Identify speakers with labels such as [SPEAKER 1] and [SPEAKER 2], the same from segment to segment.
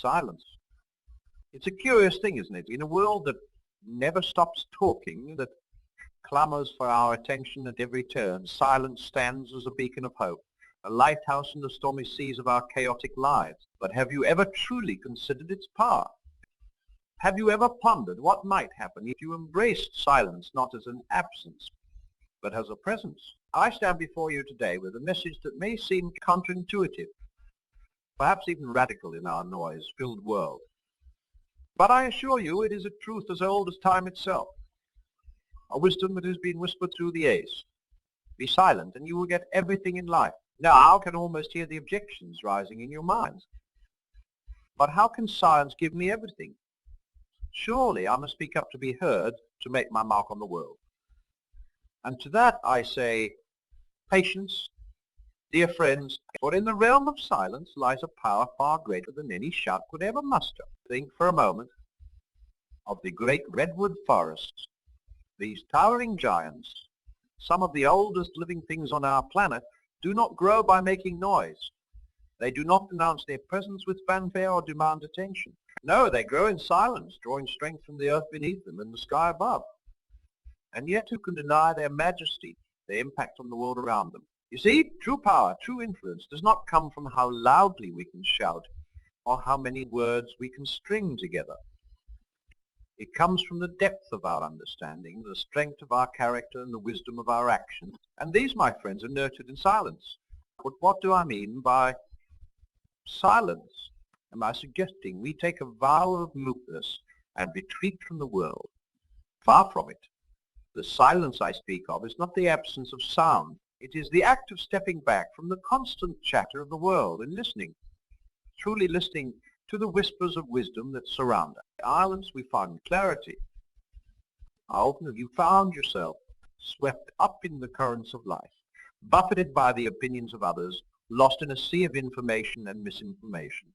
[SPEAKER 1] silence. It's a curious thing, isn't it? In a world that never stops talking, that clamors for our attention at every turn, silence stands as a beacon of hope, a lighthouse in the stormy seas of our chaotic lives. But have you ever truly considered its power? Have you ever pondered what might happen if you embraced silence not as an absence, but as a presence? I stand before you today with a message that may seem counterintuitive, perhaps even radical in our noise-filled world. But I assure you it is a truth as old as time itself, a wisdom that has been whispered through the ages. Be silent and you will get everything in life. Now I can almost hear the objections rising in your minds. But how can silence give me everything? Surely I must speak up to be heard, to make my mark on the world. And to that I say, patience, dear friends, for in the realm of silence lies a power far greater than any shout could ever muster. Think for a moment of the great redwood forests, these towering giants. Some of the oldest living things on our planet do not grow by making noise. They do not announce their presence with fanfare or demand attention. No, they grow in silence, drawing strength from the earth beneath them and the sky above. And yet who can deny their majesty, their impact on the world around them? You see, true power, true influence does not come from how loudly we can shout or how many words we can string together. It comes from the depth of our understanding, the strength of our character and the wisdom of our actions. And these, my friends, are nurtured in silence. But what do I mean by silence? Am I suggesting we take a vow of muteness and retreat from the world? Far from it. The silence I speak of is not the absence of sound. It is the act of stepping back from the constant chatter of the world and listening, truly listening to the whispers of wisdom that surround us. In silence we find clarity. How often have you found yourself swept up in the currents of life, buffeted by the opinions of others, lost in a sea of information and misinformation?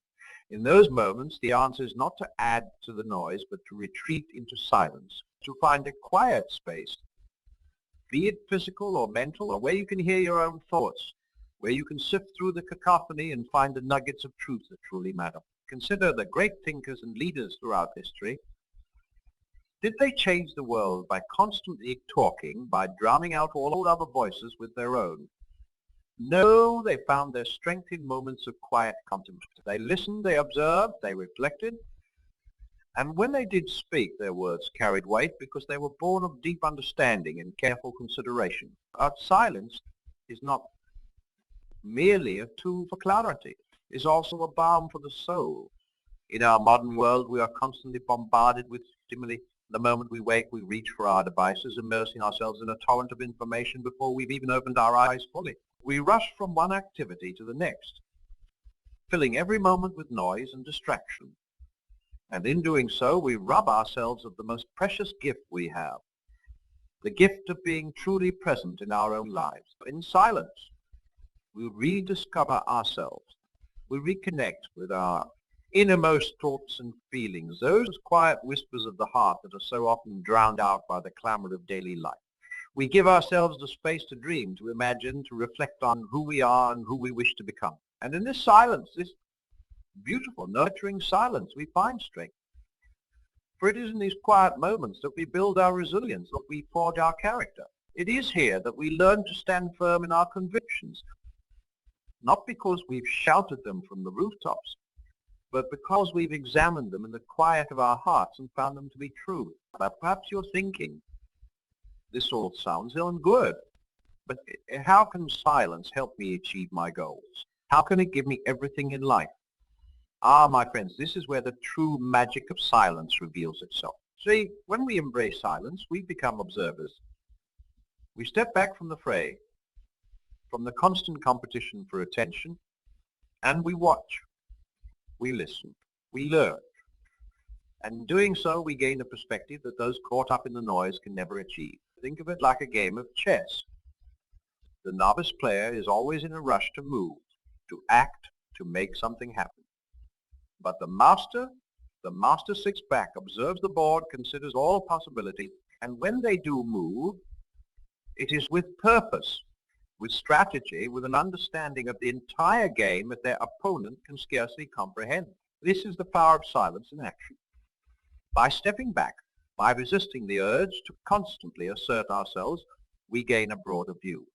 [SPEAKER 1] In those moments, the answer is not to add to the noise, but to retreat into silence, to find a quiet space, be it physical or mental, or where you can hear your own thoughts, where you can sift through the cacophony and find the nuggets of truth that truly matter. Consider the great thinkers and leaders throughout history. Did they change the world by constantly talking, by drowning out all other voices with their own? No, they found their strength in moments of quiet contemplation. They listened, they observed, they reflected, and when they did speak, their words carried weight because they were born of deep understanding and careful consideration. Our silence is not merely a tool for clarity. It is also a balm for the soul. In our modern world, we are constantly bombarded with stimuli. The moment we wake, we reach for our devices, immersing ourselves in a torrent of information before we've even opened our eyes fully. We rush from one activity to the next, filling every moment with noise and distraction. And in doing so, we rob ourselves of the most precious gift we have, the gift of being truly present in our own lives. In silence, we rediscover ourselves. We reconnect with our innermost thoughts and feelings, those quiet whispers of the heart that are so often drowned out by the clamor of daily life. We give ourselves the space to dream, to imagine, to reflect on who we are and who we wish to become. And in this silence, this beautiful, nurturing silence, we find strength. For it is in these quiet moments that we build our resilience, that we forge our character. It is here that we learn to stand firm in our convictions, not because we've shouted them from the rooftops, but because we've examined them in the quiet of our hearts and found them to be true. But perhaps you're thinking, this all sounds ill and good, but how can silence help me achieve my goals? How can it give me everything in life? Ah, my friends, this is where the true magic of silence reveals itself. See, when we embrace silence, we become observers. We step back from the fray, from the constant competition for attention, and we watch, we listen, we learn. And in doing so, we gain a perspective that those caught up in the noise can never achieve. Think of it like a game of chess. The novice player is always in a rush to move, to act, to make something happen. But the master sits back, observes the board, considers all possibilities, and when they do move, it is with purpose, with strategy, with an understanding of the entire game that their opponent can scarcely comprehend. This is the power of silence in action. By stepping back, by resisting the urge to constantly assert ourselves, we gain a broader view.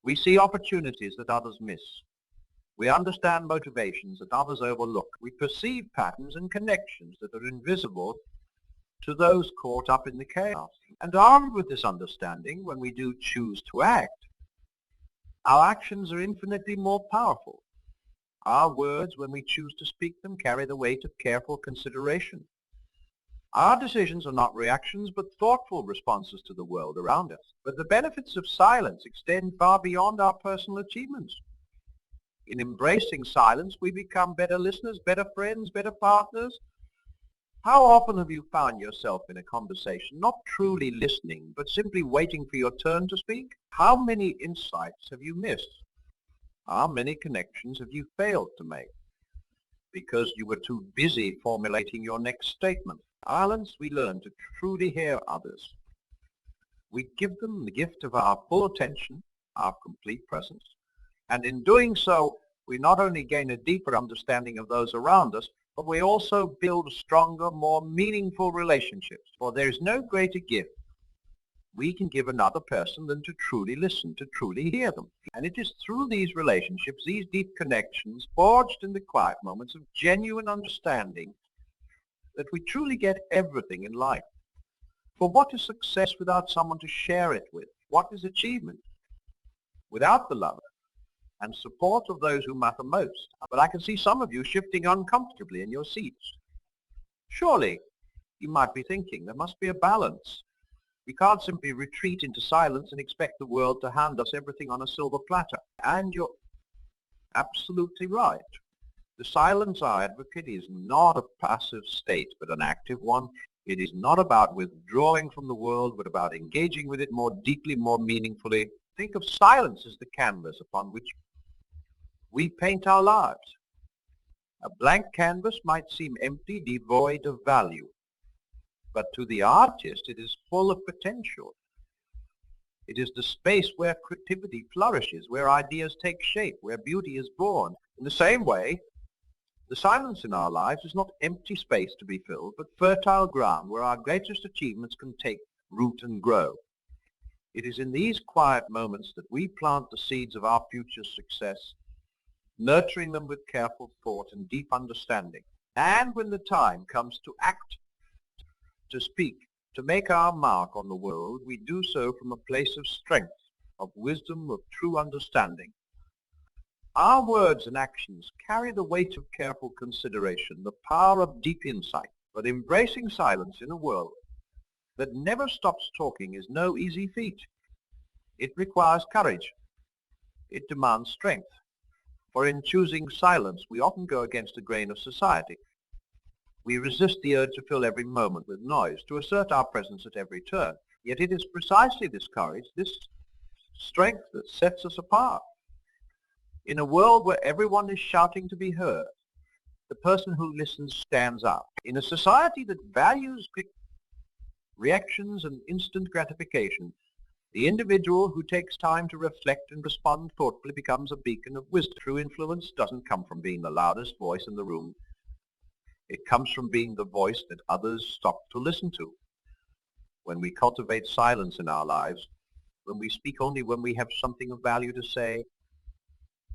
[SPEAKER 1] We see opportunities that others miss. We understand motivations that others overlook. We perceive patterns and connections that are invisible to those caught up in the chaos. And armed with this understanding, when we do choose to act, our actions are infinitely more powerful. Our words, when we choose to speak them, carry the weight of careful consideration. Our decisions are not reactions, but thoughtful responses to the world around us. But the benefits of silence extend far beyond our personal achievements. In embracing silence, we become better listeners, better friends, better partners. How often have you found yourself in a conversation not truly listening, but simply waiting for your turn to speak? How many insights have you missed? How many connections have you failed to make because you were too busy formulating your next statement? Silence, we learn to truly hear others. We give them the gift of our full attention, our complete presence. And in doing so, we not only gain a deeper understanding of those around us, but we also build stronger, more meaningful relationships. For there is no greater gift we can give another person than to truly listen, to truly hear them. And it is through these relationships, these deep connections, forged in the quiet moments of genuine understanding, that we truly get everything in life. For what is success without someone to share it with? What is achievement without the love and support of those who matter most? But I can see some of you shifting uncomfortably in your seats. Surely, you might be thinking, there must be a balance. We can't simply retreat into silence and expect the world to hand us everything on a silver platter. And you're absolutely right. The silence advocate is not a passive state, but an active one. It is not about withdrawing from the world, but about engaging with it more deeply, more meaningfully. Think of silence as the canvas upon which we paint our lives. A blank canvas might seem empty, devoid of value, but to the artist it is full of potential. It is the space where creativity flourishes, where ideas take shape, where beauty is born. In the same way, the silence in our lives is not empty space to be filled, but fertile ground where our greatest achievements can take root and grow. It is in these quiet moments that we plant the seeds of our future success, nurturing them with careful thought and deep understanding. And when the time comes to act, to speak, to make our mark on the world, we do so from a place of strength, of wisdom, of true understanding. Our words and actions carry the weight of careful consideration, the power of deep insight. But embracing silence in a world that never stops talking is no easy feat. It requires courage. It demands strength. For in choosing silence, we often go against the grain of society. We resist the urge to fill every moment with noise, to assert our presence at every turn. Yet it is precisely this courage, this strength that sets us apart. In a world where everyone is shouting to be heard, the person who listens stands up. In a society that values quick reactions and instant gratification, the individual who takes time to reflect and respond thoughtfully becomes a beacon of wisdom. True influence doesn't come from being the loudest voice in the room. It comes from being the voice that others stop to listen to. When we cultivate silence in our lives, when we speak only when we have something of value to say,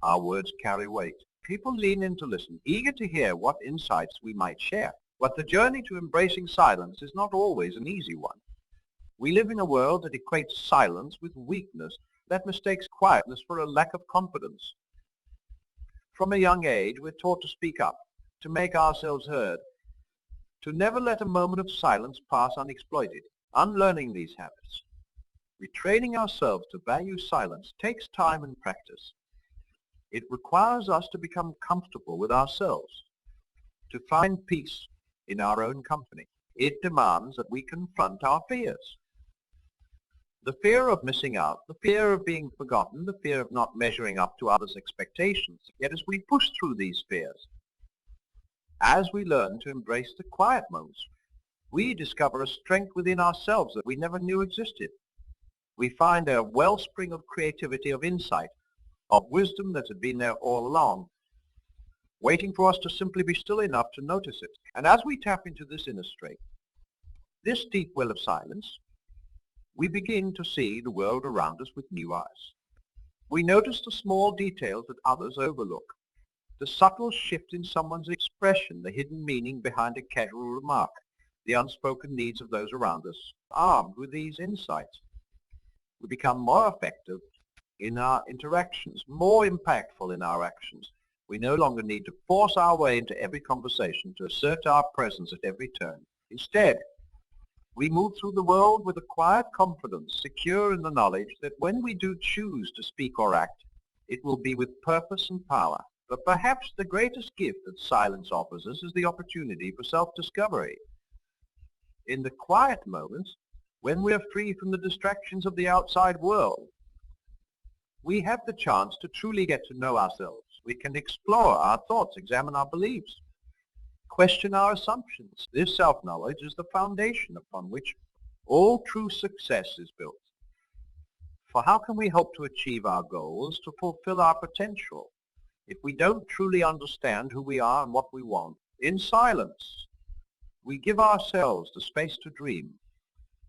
[SPEAKER 1] our words carry weight. People lean in to listen, eager to hear what insights we might share. But the journey to embracing silence is not always an easy one. We live in a world that equates silence with weakness, that mistakes quietness for a lack of confidence. From a young age, we're taught to speak up, to make ourselves heard, to never let a moment of silence pass unexploited. Unlearning these habits, retraining ourselves to value silence, takes time and practice. It requires us to become comfortable with ourselves, to find peace in our own company. It demands that we confront our fears. The fear of missing out, the fear of being forgotten, the fear of not measuring up to others' expectations. Yet as we push through these fears, as we learn to embrace the quiet moments, we discover a strength within ourselves that we never knew existed. We find a wellspring of creativity, of insight, of wisdom that had been there all along. waiting for us to simply be still enough to notice it. And as we tap into this inner strength, this deep well of silence, we begin to see the world around us with new eyes. We notice the small details that others overlook, the subtle shift in someone's expression, the hidden meaning behind a casual remark, the unspoken needs of those around us. Armed with these insights, we become more effective in our interactions, more impactful in our actions. We no longer need to force our way into every conversation, to assert our presence at every turn. Instead, we move through the world with a quiet confidence, secure in the knowledge that when we do choose to speak or act, it will be with purpose and power. But perhaps the greatest gift that silence offers us is the opportunity for self-discovery. In the quiet moments, when we are free from the distractions of the outside world, we have the chance to truly get to know ourselves. We can explore our thoughts, examine our beliefs, question our assumptions. This self-knowledge is the foundation upon which all true success is built. For how can we hope to achieve our goals, to fulfill our potential, if we don't truly understand who we are and what we want? In silence, we give ourselves the space to dream,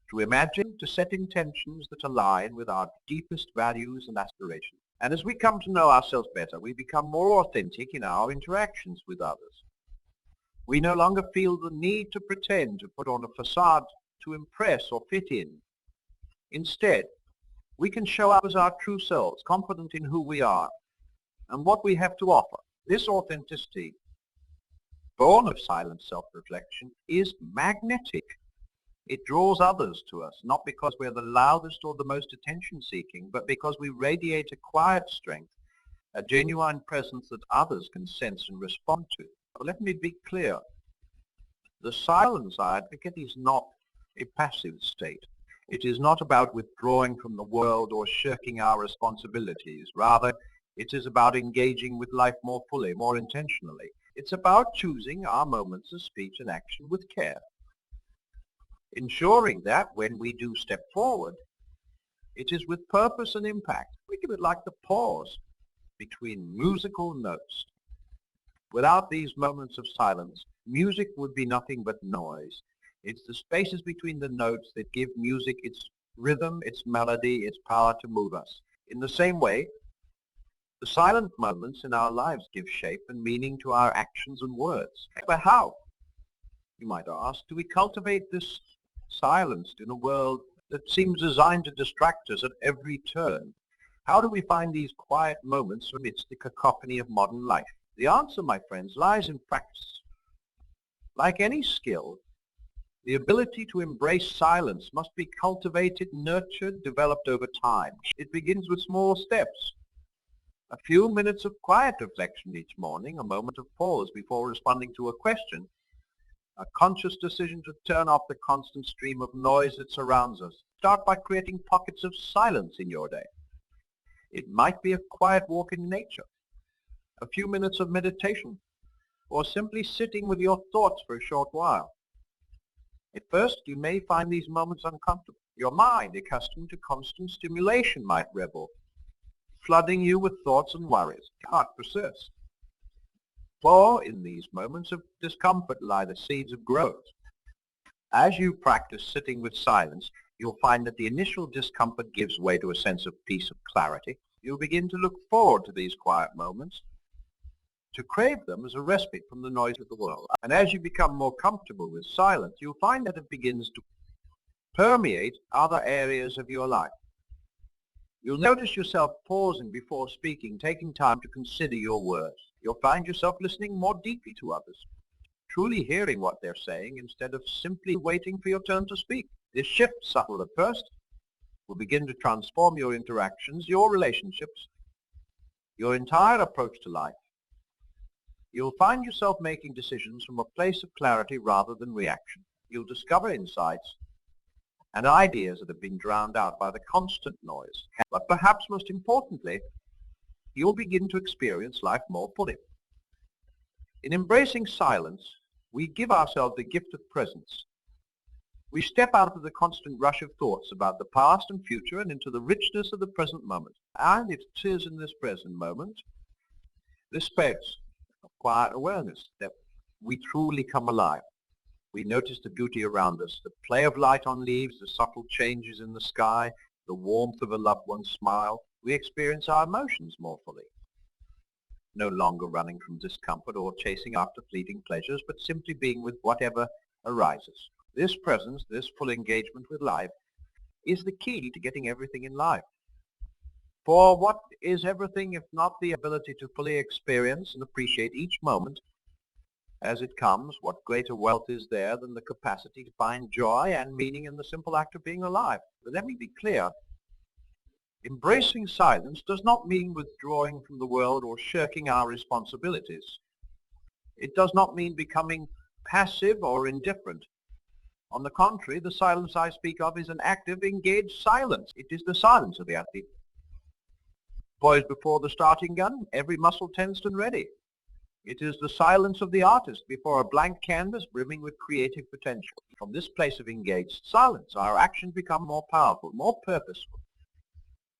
[SPEAKER 1] to imagine, to set intentions that align with our deepest values and aspirations. And as we come to know ourselves better, we become more authentic in our interactions with others. We no longer feel the need to pretend, to put on a facade, to impress or fit in. Instead, we can show up as our true selves, confident in who we are and what we have to offer. This authenticity, born of silent self-reflection, is magnetic. It draws others to us, not because we're the loudest or the most attention-seeking, but because we radiate a quiet strength, a genuine presence that others can sense and respond to. But let me be clear. The silence I advocate is not a passive state. It is not about withdrawing from the world or shirking our responsibilities. Rather, it is about engaging with life more fully, more intentionally. It's about choosing our moments of speech and action with care, ensuring that when we do step forward, it is with purpose and impact. Think of it like the pause between musical notes. Without these moments of silence, music would be nothing but noise. It's the spaces between the notes that give music its rhythm, its melody, its power to move us. In the same way, the silent moments in our lives give shape and meaning to our actions and words. But how, you might ask, do we cultivate this silence in a world that seems designed to distract us at every turn? How do we find these quiet moments amidst the cacophony of modern life? The answer, my friends, lies in practice. Like any skill, the ability to embrace silence must be cultivated, nurtured, developed over time. It begins with small steps. A few minutes of quiet reflection each morning, a moment of pause before responding to a question, a conscious decision to turn off the constant stream of noise that surrounds us. Start by creating pockets of silence in your day. It might be a quiet walk in nature, a few minutes of meditation, or simply sitting with your thoughts for a short while. At first, you may find these moments uncomfortable. Your mind, accustomed to constant stimulation, might rebel, flooding you with thoughts and worries. You can't persist. For in these moments of discomfort lie the seeds of growth. As you practice sitting with silence, you'll find that the initial discomfort gives way to a sense of peace and clarity. You'll begin to look forward to these quiet moments, to crave them as a respite from the noise of the world. And as you become more comfortable with silence, you'll find that it begins to permeate other areas of your life. You'll notice yourself pausing before speaking, taking time to consider your words. You'll find yourself listening more deeply to others, truly hearing what they're saying instead of simply waiting for your turn to speak. This shift, subtle at first, will begin to transform your interactions, your relationships, your entire approach to life. You'll find yourself making decisions from a place of clarity rather than reaction. You'll discover insights and ideas that have been drowned out by the constant noise. But perhaps most importantly, you'll begin to experience life more fully. In embracing silence, we give ourselves the gift of presence. We step out of the constant rush of thoughts about the past and future and into the richness of the present moment. And it is in this present moment, this space of quiet awareness that we truly come alive. We notice the beauty around us, the play of light on leaves, the subtle changes in the sky, the warmth of a loved one's smile. We experience our emotions more fully, no longer running from discomfort or chasing after fleeting pleasures, but simply being with whatever arises. This presence, this full engagement with life, is the key to getting everything in life. For what is everything if not the ability to fully experience and appreciate each moment as it comes? What greater wealth is there than the capacity to find joy and meaning in the simple act of being alive? But let me be clear. Embracing silence does not mean withdrawing from the world or shirking our responsibilities. It does not mean becoming passive or indifferent. On the contrary, the silence I speak of is an active, engaged silence. It is the silence of the athlete. Poised before the starting gun, every muscle tensed and ready. It is the silence of the artist before a blank canvas brimming with creative potential. From this place of engaged silence, our actions become more powerful, more purposeful.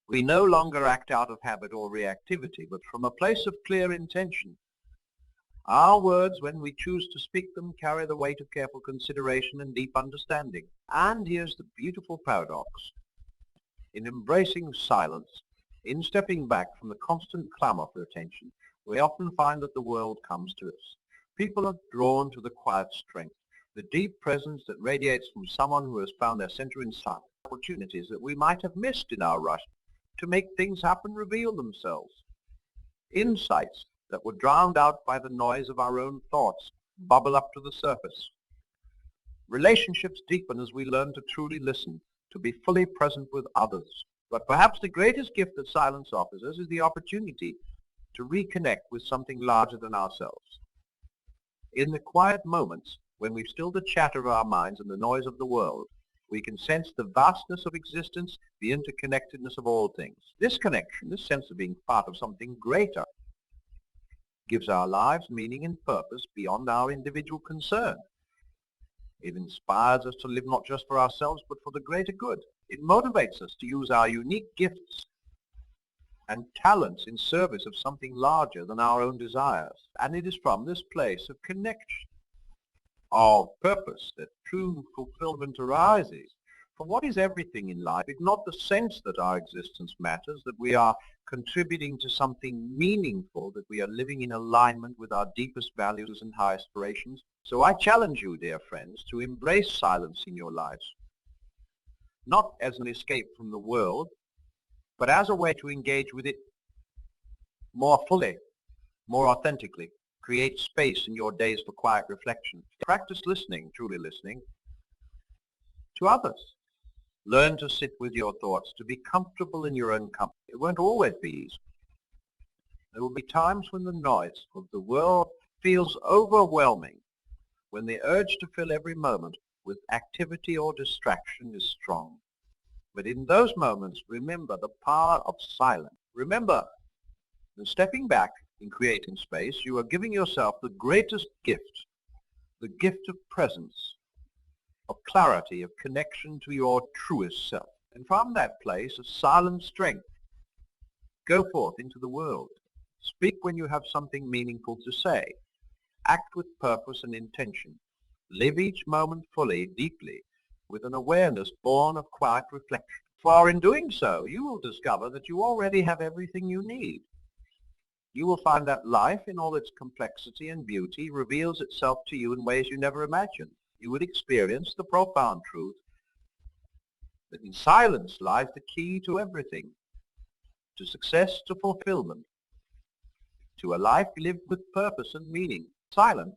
[SPEAKER 1] We no longer act out of habit or reactivity, but from a place of clear intention. Our words, when we choose to speak them, carry the weight of careful consideration and deep understanding. And here's the beautiful paradox. In embracing silence, in stepping back from the constant clamor for attention, we often find that the world comes to us. People are drawn to the quiet strength, the deep presence that radiates from someone who has found their center in silence. Opportunities that we might have missed in our rush to make things happen reveal themselves. Insights that were drowned out by the noise of our own thoughts bubble up to the surface. Relationships deepen as we learn to truly listen, to be fully present with others. But perhaps the greatest gift that silence offers us is the opportunity to reconnect with something larger than ourselves. In the quiet moments, when we've stilled the chatter of our minds and the noise of the world, we can sense the vastness of existence, the interconnectedness of all things. This connection, this sense of being part of something greater, gives our lives meaning and purpose beyond our individual concern. It inspires us to live not just for ourselves, but for the greater good. It motivates us to use our unique gifts and talents in service of something larger than our own desires. And it is from this place of connection, of purpose, that true fulfillment arises. For what is everything in life if not the sense that our existence matters, that we are contributing to something meaningful, that we are living in alignment with our deepest values and high aspirations? So I challenge you, dear friends, to embrace silence in your lives, not as an escape from the world, but as a way to engage with it more fully, more authentically. Create space in your days for quiet reflection. Practice listening, truly listening, to others. Learn to sit with your thoughts, to be comfortable in your own company. It won't always be easy. There will be times when the noise of the world feels overwhelming, when the urge to fill every moment with activity or distraction is strong. But in those moments, remember the power of silence. Remember that stepping back in creating space, you are giving yourself the greatest gift, the gift of presence, of clarity, of connection to your truest self. And from that place of silent strength, go forth into the world. Speak when you have something meaningful to say. Act with purpose and intention. Live each moment fully, deeply, with an awareness born of quiet reflection. For in doing so, you will discover that you already have everything you need. You will find that life, in all its complexity and beauty, reveals itself to you in ways you never imagined. You would experience the profound truth that in silence lies the key to everything, to success, to fulfillment, to a life lived with purpose and meaning. Silent,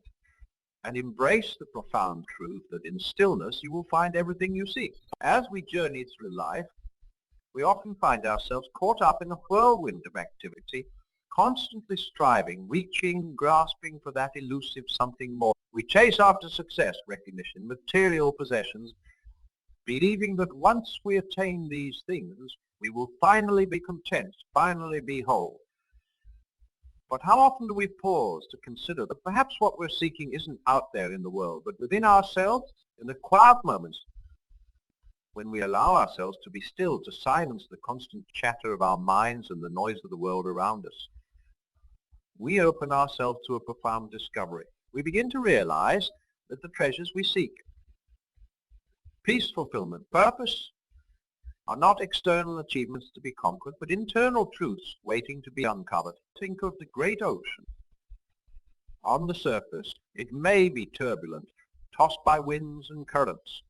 [SPEAKER 1] and embrace the profound truth that in stillness you will find everything you seek. As we journey through life, we often find ourselves caught up in a whirlwind of activity, constantly striving, reaching, grasping for that elusive something more. We chase after success, recognition, material possessions, believing that once we attain these things, we will finally be content, finally be whole. But how often do we pause to consider that perhaps what we're seeking isn't out there in the world, but within ourselves, in the quiet moments, when we allow ourselves to be still, to silence the constant chatter of our minds and the noise of the world around us? we open ourselves to a profound discovery. We begin to realize that the treasures we seek, peace, fulfillment, purpose, are not external achievements to be conquered, but internal truths waiting to be uncovered. Think of the great ocean. On the surface, it may be turbulent, tossed by winds and currents,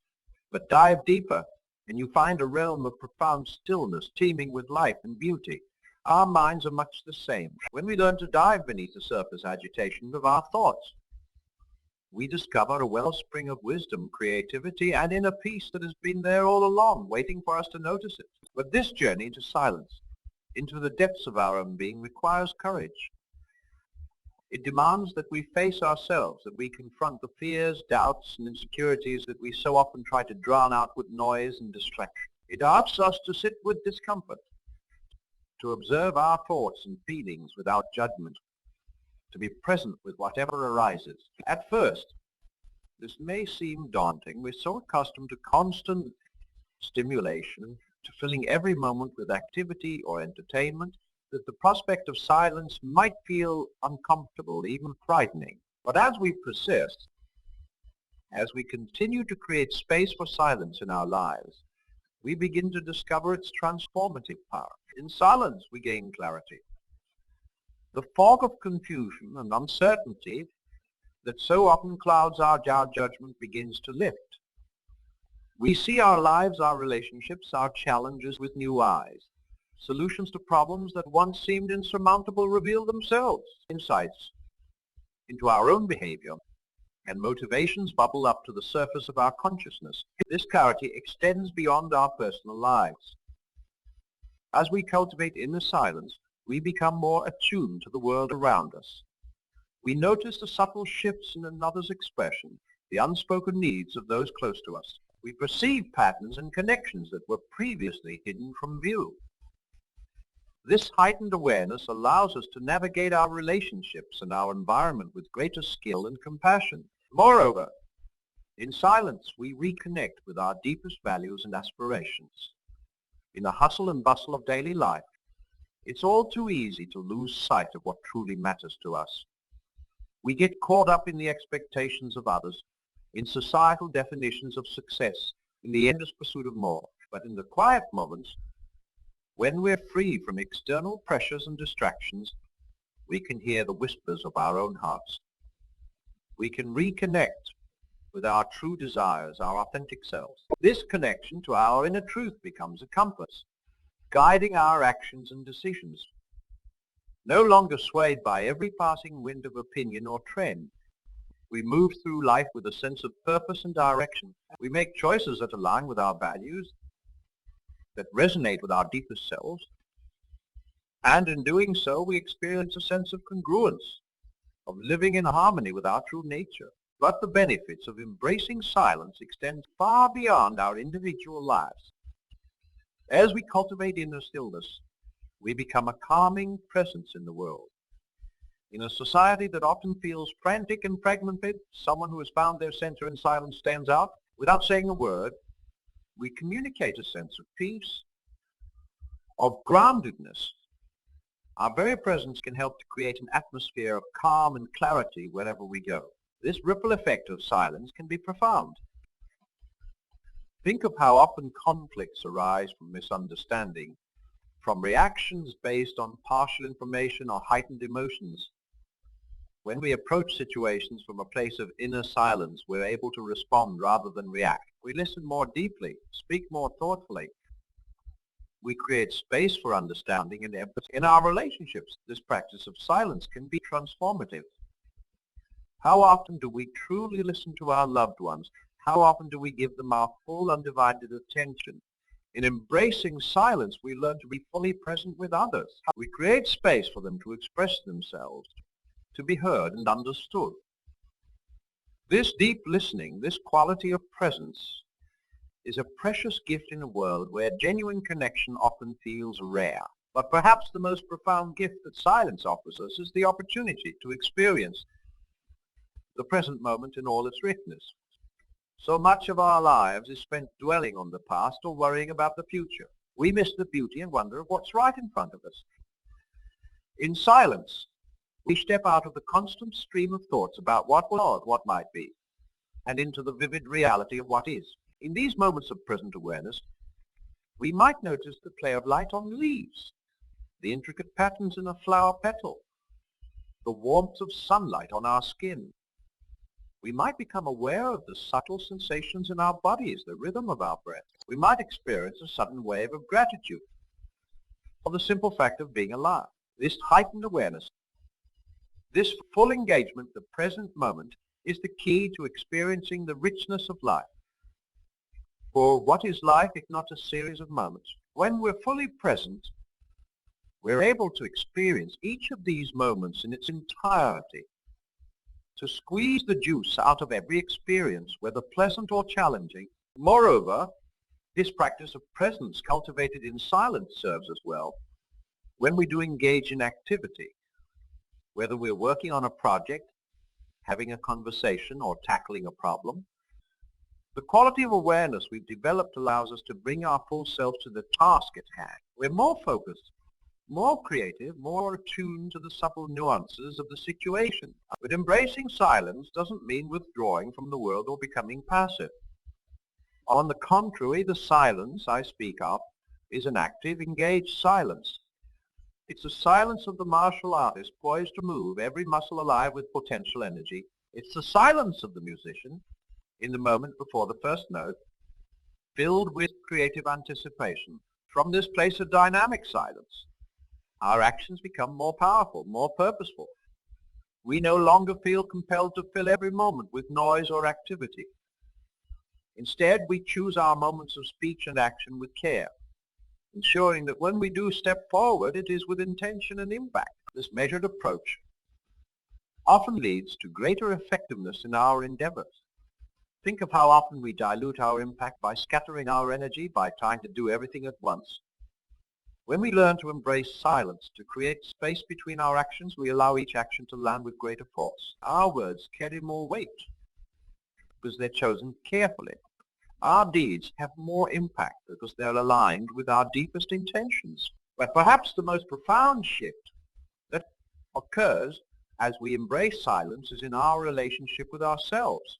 [SPEAKER 1] but dive deeper, and you find a realm of profound stillness teeming with life and beauty. Our minds are much the same. When we learn to dive beneath the surface agitation of our thoughts, we discover a wellspring of wisdom, creativity, and inner peace that has been there all along, waiting for us to notice it. But this journey into silence, into the depths of our own being, requires courage. It demands that we face ourselves, that we confront the fears, doubts, and insecurities that we so often try to drown out with noise and distraction. It asks us to sit with discomfort, to observe our thoughts and feelings without judgment, to be present with whatever arises. At first, this may seem daunting. We're so accustomed to constant stimulation, to filling every moment with activity or entertainment, that the prospect of silence might feel uncomfortable, even frightening. But as we persist, as we continue to create space for silence in our lives, we begin to discover its transformative power. In silence, we gain clarity. The fog of confusion and uncertainty that so often clouds our judgment begins to lift. We see our lives, our relationships, our challenges with new eyes. Solutions to problems that once seemed insurmountable reveal themselves. Insights into our own behavior and motivations bubble up to the surface of our consciousness. This clarity extends beyond our personal lives. As we cultivate inner silence, we become more attuned to the world around us. We notice the subtle shifts in another's expression, the unspoken needs of those close to us. We perceive patterns and connections that were previously hidden from view. This heightened awareness allows us to navigate our relationships and our environment with greater skill and compassion. Moreover, in silence, we reconnect with our deepest values and aspirations. In the hustle and bustle of daily life, it's all too easy to lose sight of what truly matters to us. We get caught up in the expectations of others, in societal definitions of success, in the endless pursuit of more. But in the quiet moments, when we're free from external pressures and distractions, we can hear the whispers of our own hearts. We can reconnect with our true desires, our authentic selves. This connection to our inner truth becomes a compass, guiding our actions and decisions. No longer swayed by every passing wind of opinion or trend, we move through life with a sense of purpose and direction. We make choices that align with our values, that resonate with our deepest selves, and in doing so we experience a sense of congruence, of living in harmony with our true nature. But the benefits of embracing silence extend far beyond our individual lives. As we cultivate inner stillness, we become a calming presence in the world. In a society that often feels frantic and fragmented, someone who has found their center in silence stands out. Without saying a word, we communicate a sense of peace, of groundedness. Our very presence can help to create an atmosphere of calm and clarity wherever we go. This ripple effect of silence can be profound. Think of how often conflicts arise from misunderstanding, from reactions based on partial information or heightened emotions. When we approach situations from a place of inner silence, we're able to respond rather than react. We listen more deeply, speak more thoughtfully. We create space for understanding and empathy. In our relationships, this practice of silence can be transformative. How often do we truly listen to our loved ones? How often do we give them our full undivided attention? In embracing silence, we learn to be fully present with others. We create space for them to express themselves, to be heard and understood. This deep listening, this quality of presence, is a precious gift in a world where genuine connection often feels rare. But perhaps the most profound gift that silence offers us is the opportunity to experience the present moment in all its richness. So much of our lives is spent dwelling on the past or worrying about the future. We miss the beauty and wonder of what's right in front of us. In silence, We step out of the constant stream of thoughts about what was, what might be, and into the vivid reality of what is. In these moments of present awareness, we might notice the play of light on leaves, the intricate patterns in a flower petal, the warmth of sunlight on our skin. We might become aware of the subtle sensations in our bodies, the rhythm of our breath. We might experience a sudden wave of gratitude for the simple fact of being alive. This heightened awareness, this full engagement, the present moment, is the key to experiencing the richness of life. For what is life if not a series of moments? When we're fully present, we're able to experience each of these moments in its entirety, to squeeze the juice out of every experience, whether pleasant or challenging. Moreover, this practice of presence cultivated in silence serves us well when we do engage in activity, whether we're working on a project, having a conversation, or tackling a problem. The quality of awareness we've developed allows us to bring our full selves to the task at hand. We're more focused, more creative, more attuned to the subtle nuances of the situation. But embracing silence doesn't mean withdrawing from the world or becoming passive. On the contrary, the silence I speak of is an active, engaged silence. It's the silence of the martial artist poised to move every muscle alive with potential energy. It's the silence of the musician in the moment before the first note, filled with creative anticipation. From this place of dynamic silence, our actions become more powerful, more purposeful. We no longer feel compelled to fill every moment with noise or activity. Instead, we choose our moments of speech and action with care, ensuring that when we do step forward, it is with intention and impact. This measured approach often leads to greater effectiveness in our endeavors. Think of how often we dilute our impact by scattering our energy, by trying to do everything at once. When we learn to embrace silence, to create space between our actions, we allow each action to land with greater force. Our words carry more weight because they're chosen carefully. Our deeds have more impact because they're aligned with our deepest intentions. But perhaps the most profound shift that occurs as we embrace silence is in our relationship with ourselves.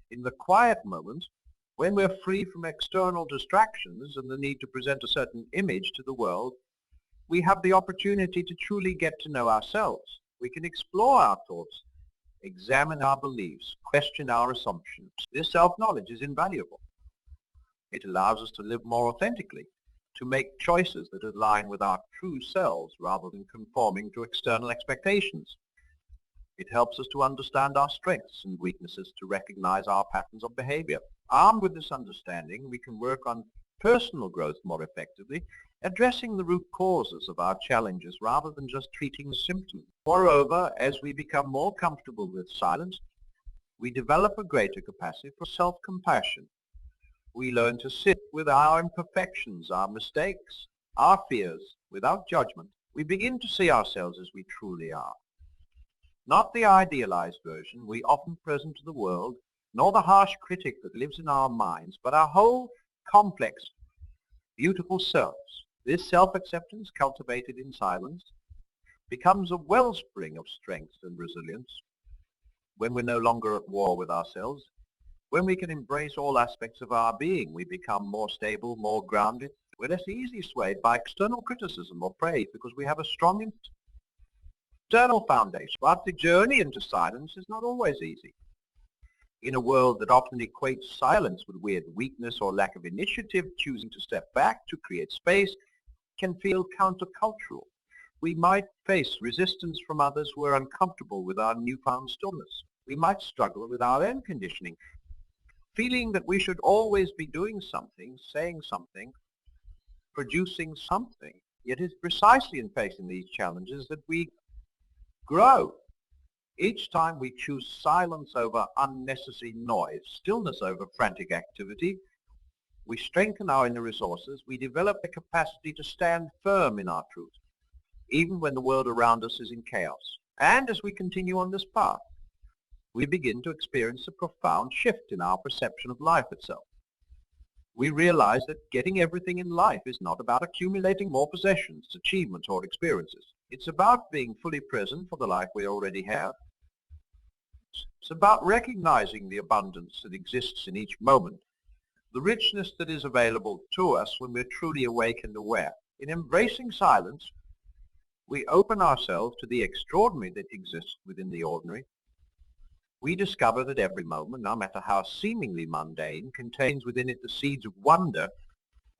[SPEAKER 1] In the quiet moments, when we're free from external distractions and the need to present a certain image to the world, we have the opportunity to truly get to know ourselves. We can explore our thoughts, examine our beliefs, question our assumptions. This self-knowledge is invaluable. It allows us to live more authentically, to make choices that align with our true selves rather than conforming to external expectations. It helps us to understand our strengths and weaknesses, to recognize our patterns of behavior. Armed with this understanding, we can work on personal growth more effectively, addressing the root causes of our challenges rather than just treating the symptoms. Moreover, as we become more comfortable with silence, we develop a greater capacity for self-compassion. We learn to sit with our imperfections, our mistakes, our fears, without judgment. We begin to see ourselves as we truly are. Not the idealized version we often present to the world, nor the harsh critic that lives in our minds, but our whole complex, beautiful selves. This self-acceptance, cultivated in silence, becomes a wellspring of strength and resilience. When we're no longer at war with ourselves, when we can embrace all aspects of our being, we become more stable, more grounded. We're less easily swayed by external criticism or praise because we have a strong internal foundation. But the journey into silence is not always easy. In a world that often equates silence with weird weakness or lack of initiative, choosing to step back to create space can feel countercultural. We might face resistance from others who are uncomfortable with our newfound stillness. We might struggle with our own conditioning, feeling that we should always be doing something, saying something, producing something. Yet it's precisely in facing these challenges that we grow. Each time we choose silence over unnecessary noise, stillness over frantic activity, we strengthen our inner resources, we develop the capacity to stand firm in our truth, even when the world around us is in chaos. And as we continue on this path, we begin to experience a profound shift in our perception of life itself. We realize that getting everything in life is not about accumulating more possessions, achievements, or experiences. It's about being fully present for the life we already have. It's about recognizing the abundance that exists in each moment, the richness that is available to us when we're truly awake and aware. In embracing silence, we open ourselves to the extraordinary that exists within the ordinary. We discover that every moment, no matter how seemingly mundane, contains within it the seeds of wonder,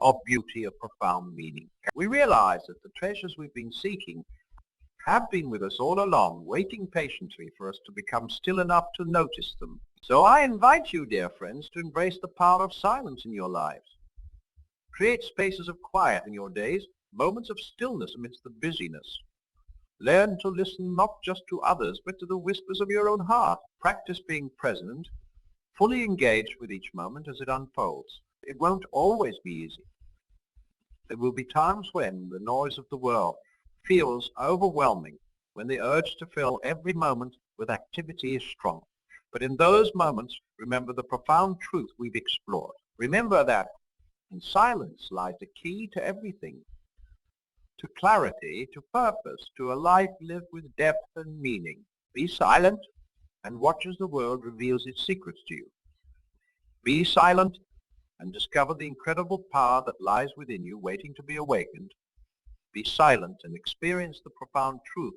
[SPEAKER 1] of beauty, of profound meaning. We realize that the treasures we've been seeking have been with us all along, waiting patiently for us to become still enough to notice them. So I invite you, dear friends, to embrace the power of silence in your lives. Create spaces of quiet in your days, moments of stillness amidst the busyness. Learn to listen not just to others, but to the whispers of your own heart. Practice being present, fully engaged with each moment as it unfolds. It won't always be easy. There will be times when the noise of the world feels overwhelming, when the urge to fill every moment with activity is strong. But in those moments, remember the profound truth we've explored. Remember that in silence lies the key to everything, to clarity, to purpose, to a life lived with depth and meaning. Be silent and watch as the world reveals its secrets to you. Be silent and discover the incredible power that lies within you waiting to be awakened. Be silent and experience the profound truth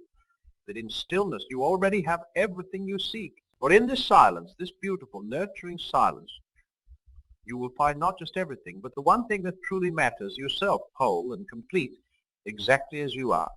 [SPEAKER 1] that in stillness you already have everything you seek. For in this silence, this beautiful, nurturing silence, you will find not just everything, but the one thing that truly matters, yourself, whole and complete, exactly as you are.